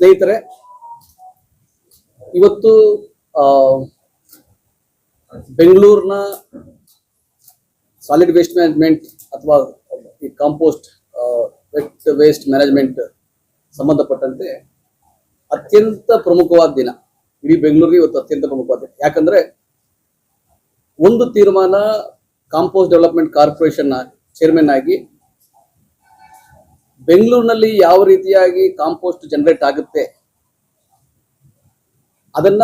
ಸ್ನೇಹಿತರೆ, ಇವತ್ತು ಬೆಂಗಳೂರಿನ ಸಾಲಿಡ್ ವೇಸ್ಟ್ ಮ್ಯಾನೇಜ್ಮೆಂಟ್ ಅಥವಾ ಈ ಕಾಂಪೋಸ್ಟ್ ವೆಟ್ ವೇಸ್ಟ್ ಮ್ಯಾನೇಜ್ಮೆಂಟ್ ಸಂಬಂಧಪಟ್ಟಂತೆ ಅತ್ಯಂತ ಪ್ರಮುಖವಾದ ದಿನ. ಇಡೀ ಬೆಂಗಳೂರಿಗೆ ಇವತ್ತು ಅತ್ಯಂತ ಪ್ರಮುಖವಾದ ದಿನ. ಯಾಕಂದ್ರೆ ಒಂದು ತೀರ್ಮಾನ ಕಾಂಪೋಸ್ಟ್ ಡೆವಲಪ್ಮೆಂಟ್ ಕಾರ್ಪೊರೇಷನ್ ಚೇರ್ಮನ್ ಆಗಿ ಬೆಂಗಳೂರಿನಲ್ಲಿ ಯಾವ ರೀತಿಯಾಗಿ ಕಾಂಪೋಸ್ಟ್ ಜನರೇಟ್ ಆಗುತ್ತೆ ಅದನ್ನ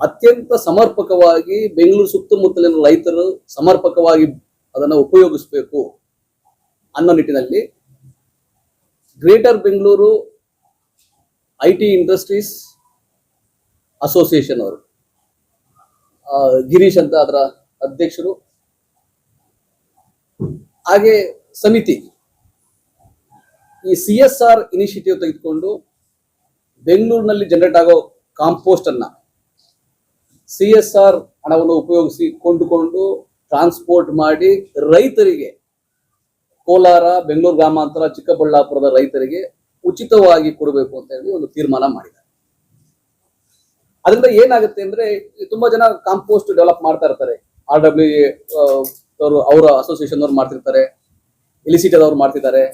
ಅತ್ಯಂತ ಸಮರ್ಪಕವಾಗಿ ಬೆಂಗಳೂರು ಸುತ್ತಮುತ್ತಲಿನ ರೈತರು ಸಮರ್ಪಕವಾಗಿ ಅದನ್ನು ಉಪಯೋಗಿಸಬೇಕು ಅನ್ನೋ ನಿಟ್ಟಿನಲ್ಲಿ greater Bengaluru IT industries association ಅವರು ಗಿರೀಶ್ ಅಂತ ಅದರ ಅಧ್ಯಕ್ಷರು, ಹಾಗೆ ಸಮಿತಿ ಈ CSR ಇನಿಷಿಯೇಟಿವ್ ತೆಗೆದುಕೊಂಡು ಬೆಂಗಳೂರಿನಲ್ಲಿ ಜನರೇಟ್ ಆಗೋ ಕಾಂಪೋಸ್ಟ್ ಅನ್ನ CSR ಹಣವನ್ನು ಉಪಯೋಗಿಸಿ ಕೊಂಡುಕೊಂಡು ಟ್ರಾನ್ಸ್ಪೋರ್ಟ್ ಮಾಡಿ ರೈತರಿಗೆ, ಕೋಲಾರ, ಬೆಂಗಳೂರು ಗ್ರಾಮಾಂತರ, ಚಿಕ್ಕಬಳ್ಳಾಪುರದ ರೈತರಿಗೆ ಉಚಿತವಾಗಿ ಕೊಡಬೇಕು ಅಂತ ಹೇಳಿ ಒಂದು ತೀರ್ಮಾನ ಮಾಡಿದ್ದಾರೆ. ಅದರಿಂದ ಏನಾಗುತ್ತೆ ಅಂದ್ರೆ ತುಂಬಾ ಜನ ಕಾಂಪೋಸ್ಟ್ ಡೆವಲಪ್ ಮಾಡ್ತಾ ಇರ್ತಾರೆ. RWA ಅವರು ಅವರ ಅಸೋಸಿಯೇಷನ್ ಅವ್ರು ಮಾಡ್ತಿರ್ತಾರೆ, ಎಲಿಸಿಟಿ ಅವ್ರು ಮಾಡ್ತಿದ್ದಾರೆ.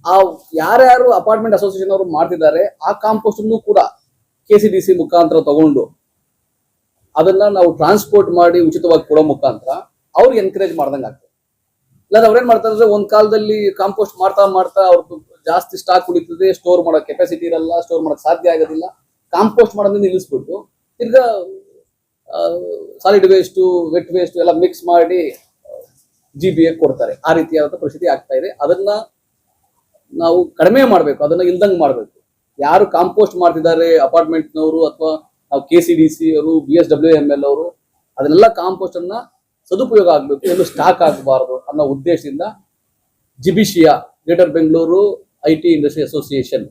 ಆ ಯಾರ್ಯಾರು ಅಪಾರ್ಟ್ಮೆಂಟ್ ಅಸೋಸಿಯೇಷನ್ ಅವರು ಮಾಡ್ತಿದ್ದಾರೆ ಆ ಕಾಂಪೋಸ್ಟ್ ಅನ್ನು ಕೂಡ KCDC ಮುಖಾಂತರ ತಗೊಂಡು ಅದನ್ನ ನಾವು ಟ್ರಾನ್ಸ್ಪೋರ್ಟ್ ಮಾಡಿ ಉಚಿತವಾಗಿ ಕೊಡೋ ಮುಖಾಂತರ ಅವ್ರಿಗೆ ಎನ್ಕರೇಜ್ ಮಾಡ್ದಂಗೆ ಆಗ್ತದೆ. ಇಲ್ಲಾಂದ್ರೆ ಅವ್ರೇನ್ ಮಾಡ್ತಾರೆ ಅಂದ್ರೆ ಒಂದ್ ಕಾಲದಲ್ಲಿ ಕಾಂಪೋಸ್ಟ್ ಮಾಡ್ತಾ ಮಾಡ್ತಾ ಅವ್ರದ್ದು ಜಾಸ್ತಿ ಸ್ಟಾಕ್ ಉಳಿತದೆ, ಸ್ಟೋರ್ ಮಾಡೋ ಕೆಪಾಸಿಟಿ ಇರಲ್ಲ, ಸ್ಟೋರ್ ಮಾಡಕ್ ಸಾಧ್ಯ ಆಗೋದಿಲ್ಲ. ಕಾಂಪೋಸ್ಟ್ ಮಾಡೋದನ್ನ ನಿಲ್ಲಿಸ್ಬಿಟ್ಟು ತಿರ್ಗಾ ಸಾಲಿಡ್ ವೇಸ್ಟ್, ವೆಟ್ ವೇಸ್ಟ್ ಎಲ್ಲ ಮಿಕ್ಸ್ ಮಾಡಿ GBA ಕೊಡ್ತಾರೆ. ಆ ರೀತಿಯಾದ ಪರಿಸ್ಥಿತಿ ಆಗ್ತಾ ಇದೆ. ಅದನ್ನ ನಾವು ಕಡಿಮೆ ಮಾಡಬೇಕು, ಅದನ್ನ ಇಲ್ದಂಗೆ ಮಾಡಬೇಕು. ಯಾರು ಕಾಂಪೋಸ್ಟ್ ಮಾಡ್ತಿದ್ದಾರೆ ಅಪಾರ್ಟ್ಮೆಂಟ್ನವರು ಅಥವಾ ನಾವು KCDC ಅವರು, BSWML ಅವರು, ಅದನ್ನೆಲ್ಲ ಕಾಂಪೋಸ್ಟ್ ಅನ್ನ ಸದುಪಯೋಗ ಆಗ್ಬೇಕು, ಎಲ್ಲೂ ಸ್ಟಾಕ್ ಆಗಬಾರದು ಅನ್ನೋ ಉದ್ದೇಶದಿಂದ ಜಿಬಿಶಿಯಾ greater Bengaluru IT industry association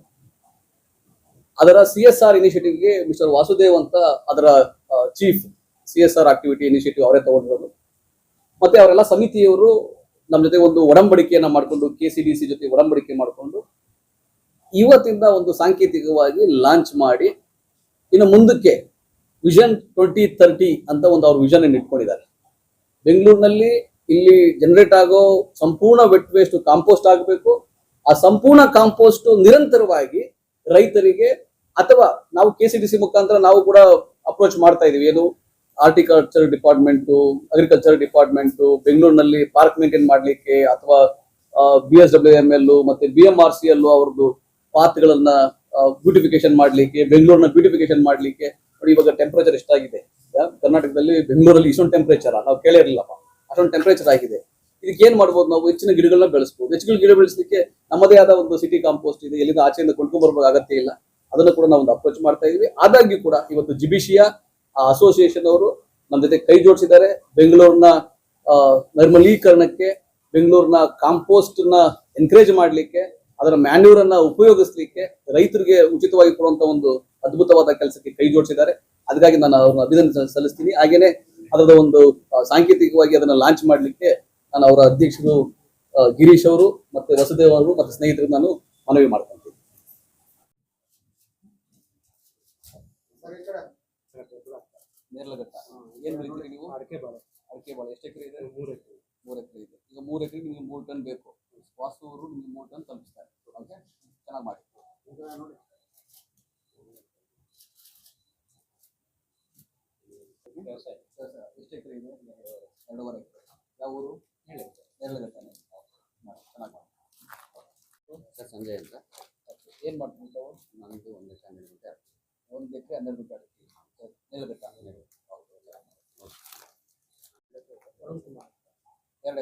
ಅದರ CSR ಇನಿಷಿಯೇಟಿವ್ಗೆ ಮಿಸ್ಟರ್ ವಾಸುದೇವ್ ಅಂತ ಅದರ ಚೀಫ್ CSR ಆಕ್ಟಿವಿಟಿ ಇನಿಷಿಯೇಟಿವ್ ಅವರೇ ತಗೊಂಡಿರೋದು. ಮತ್ತೆ ಅವರೆಲ್ಲ ಸಮಿತಿಯವರು ನಮ್ಮ ಜೊತೆ ಒಂದು ಒಡಂಬಡಿಕೆಯನ್ನ ಮಾಡಿಕೊಂಡು, KCDC ಜೊತೆ ಒಡಂಬಡಿಕೆ ಮಾಡಿಕೊಂಡು ಇವತ್ತಿಂದ ಒಂದು ಸಾಂಕೇತಿಕವಾಗಿ ಲಾಂಚ್ ಮಾಡಿ ಇನ್ನು ಮುಂದಕ್ಕೆ ವಿಷನ್ 2030 ಅಂತ ಒಂದು ಅವ್ರ ವಿಷನ್ ಅನ್ನು ಇಟ್ಕೊಂಡಿದ್ದಾರೆ. ಬೆಂಗಳೂರಿನಲ್ಲಿ ಇಲ್ಲಿ ಜನರೇಟ್ ಆಗೋ ಸಂಪೂರ್ಣ ವೆಟ್ ವೇಸ್ಟ್ ಕಾಂಪೋಸ್ಟ್ ಆಗಬೇಕು. ಆ ಸಂಪೂರ್ಣ ಕಾಂಪೋಸ್ಟ್ ನಿರಂತರವಾಗಿ ರೈತರಿಗೆ ಅಥವಾ ನಾವು KCDC ಮುಖಾಂತರ ನಾವು ಕೂಡ ಅಪ್ರೋಚ್ ಮಾಡ್ತಾ ಇದೀವಿ. ಏನು ಹಾರ್ಟಿಕಲ್ಚರ್ ಡಿಪಾರ್ಟ್ಮೆಂಟು, ಅಗ್ರಿಕಲ್ಚರ್ ಡಿಪಾರ್ಟ್ಮೆಂಟು, ಬೆಂಗಳೂರಿನಲ್ಲಿ ಪಾರ್ಕ್ ಮೇಂಟೈನ್ ಮಾಡ್ಲಿಕ್ಕೆ ಅಥವಾ BSWML ಮತ್ತೆ BMRCL ಅವ್ರದ್ದು ಪಾತ್ಗಳನ್ನ ಬ್ಯೂಟಿಫಿಕೇಶನ್ ಮಾಡ್ಲಿಕ್ಕೆ, ಬೆಂಗಳೂರಿನ ಬ್ಯೂಟಿಫಿಕೇಶನ್ ಮಾಡ್ಲಿಕ್ಕೆ. ನೋಡಿ ಇವಾಗ ಟೆಂಪರೇಚರ್ ಎಷ್ಟಾಗಿದೆ ಕರ್ನಾಟಕದಲ್ಲಿ, ಬೆಂಗಳೂರಲ್ಲಿ ಇಷ್ಟೊಂದು ಟೆಂಪರೇಚರ್ ನಾವು ಕೇಳಿರ್ಲಿಲ್ಲಪ್ಪ, ಅಷ್ಟೊಂದು ಟೆಂಪರೇಚರ್ ಆಗಿದೆ. ಇದಕ್ಕೆ ಏನ್ ಮಾಡ್ಬೋದು, ನಾವು ಹೆಚ್ಚಿನ ಗಿಡಗಳನ್ನ ಬೆಳೆಸಬಹುದು. ಹೆಚ್ಚಿನ ಗಿಡ ಬೆಳೆಸಲಿಕ್ಕೆ ನಮ್ಮದೇ ಆದ ಒಂದು ಸಿಟಿ ಕಾಂಪೋಸ್ಟ್ ಇದೆ, ಎಲ್ಲಿಂದ ಆಚೆಯಿಂದ ಕೊಂಡ್ಕೊಂಡ್ ಬರ್ಬೇಕು ಅಗತ್ಯ ಇಲ್ಲ. ಅದನ್ನು ಕೂಡ ನಾವು ಒಂದು ಅಪ್ರೋಚ್ ಮಾಡ್ತಾ ಇದೀವಿ. ಆದಾಗ್ಯೂ ಕೂಡ ಇವತ್ತು ಜಿಬಿಶಿಯಾ ಅಸೋಸಿಯೇಷನ್ ಅವರು ನಮ್ಮ ಜೊತೆ ಕೈ ಜೋಡಿಸಿದ್ದಾರೆ. ಬೆಂಗಳೂರಿನ ನೈರ್ಮಲೀಕರಣಕ್ಕೆ, ಬೆಂಗಳೂರಿನ ಕಾಂಪೋಸ್ಟ್ ನ ಎನ್ಕರೇಜ್ ಮಾಡ್ಲಿಕ್ಕೆ, ಅದರ ಮ್ಯಾನ್ಯೂರ್ ಅನ್ನ ಉಪಯೋಗಿಸ್ಲಿಕ್ಕೆ, ರೈತರಿಗೆ ಉಚಿತವಾಗಿ ಕೊಡುವಂತ ಒಂದು ಅದ್ಭುತವಾದ ಕೆಲಸಕ್ಕೆ ಕೈ ಜೋಡಿಸಿದ್ದಾರೆ. ಅದಕ್ಕಾಗಿ ನಾನು ಅವ್ರನ್ನ ಅಭಿನಂದನೆ ಸಲ್ಲಿಸ್ತೀನಿ. ಹಾಗೇನೆ ಅದರ ಒಂದು ಸಾಂಕೇತಿಕವಾಗಿ ಅದನ್ನ ಲಾಂಚ್ ಮಾಡ್ಲಿಕ್ಕೆ ನಾನು ಅವರ ಅಧ್ಯಕ್ಷರು ಗಿರೀಶ್ ಅವರು ಮತ್ತೆ ವಸುದೇವ್ ಅವರು ಮತ್ತೆ ಸ್ನೇಹಿತರಿಗೆ ನಾನು ಮನವಿ ಮಾಡ್ಕೊಂತೀನಿ. ನೇರ್ಲಘಟ್ಟ ಏನ್ ಬೆಳಿತೀರಿ ನೀವು? ಅಡಿಕೆ ಬಾಳೆ ಎಷ್ಟು ಎಕರೆ ಇದೆ? 3 ಎಕರೆ ಇದೆ. ಈಗ 3 ಎಕರೆಗೆ ನಿಮ್ಗೆ 3 ಟನ್ ಬೇಕು. ವಾಸು ಅವರು ನಿಮ್ಗೆ 3 ಟನ್ ತಲುಪಿಸ್ತಾರೆ. ಓಕೆ, ಚೆನ್ನಾಗಿ ಮಾಡಿ. ನೋಡಿ ವ್ಯವಸಾಯ ಎಷ್ಟು ಎಕರೆ ಇದೆ? 2.5 ಎಕರೆ. ಯಾವ ಊರು? ನೇರ್ಲಘಟ್ಟನೆ. ಚೆನ್ನಾಗಿ ಮಾಡಿ ಸರ್. ಸಂಜಯ್ ಅಂತ. ಏನ್ ಮಾಡ್ಕೊಂತಾವು? ನಮ್ದು 1 ಎಕರೆ 12 ಗುಂಟೆ. 1 ಎಕರೆ 12 ಗುಂಟೆ ಅಡಿಕೆ. ನೇರ್ಲಘಟ್ಟ 2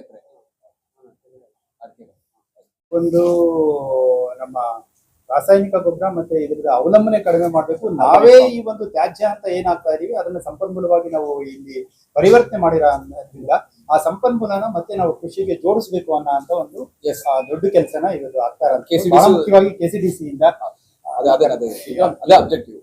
ಎಕರೆ ಅಡಿಕೆ. ಒಂದು ನಮ್ಮ ರಾಸಾಯನಿಕ ಗೊಬ್ಬರ ಮತ್ತೆ ಇದರದ ಅವಲಂಬನೆ ಕಡಿಮೆ ಮಾಡಬೇಕು. ನಾವೇ ಈ ಒಂದು ತ್ಯಾಜ್ಯ ಅಂತ ಏನಾಗ್ತಾ ಇದೀವಿ ಅದನ್ನ ಸಂಪನ್ಮೂಲವಾಗಿ ನಾವು ಇಲ್ಲಿ ಪರಿವರ್ತನೆ ಮಾಡಿರೋದ್ರಿಂದ ಆ ಸಂಪನ್ಮೂಲನ ಮತ್ತೆ ನಾವು ಕೃಷಿಗೆ ಜೋಡಿಸಬೇಕು ಅನ್ನೋ ಅಂತ ಒಂದು ದೊಡ್ಡ ಕೆಲಸನ ಇವತ್ತು ಆಗ್ತಾ ಇರೋದು. ಮುಖ್ಯವಾಗಿ KCDC ಇಂದ ಅದೇ ಅಬ್ಜೆಕ್ಟಿವ್.